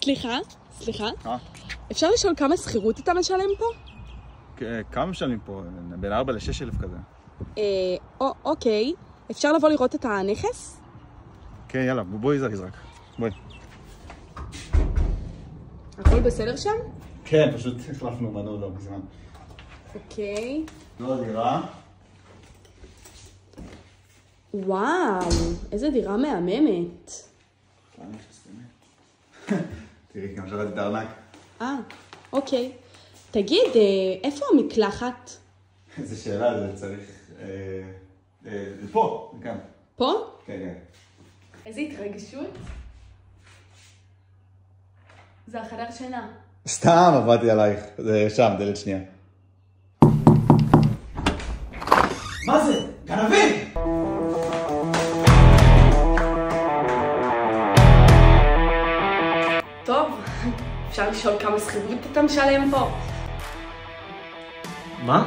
סליחה. אפשר לשאול כמה שכירות אתה משלם פה? כמה משלמים פה? בין 4 ל-6 אלף כזה. אוקיי. אפשר לבוא לראות את הנכס? כן, יאללה, בואי זריז רק. בואי. הכל בסדר שם? כן, פשוט החלפנו מנעול לא בזמן. אוקיי. לא דירה. וואו, איזה דירה מהממת. תראי, גם שרתי את הארנק. אוקיי. תגיד, איפה המקלחת? איזה שאלה, זה צריך... פה, כאן. פה? כן, כן. איזה התרגשות. זה החדר שינה. סתם עבדתי עלייך, זה שם, דלת שנייה. מה זה? גנבים! טוב, אפשר לשאול כמה שכירות אתה משלם פה? מה?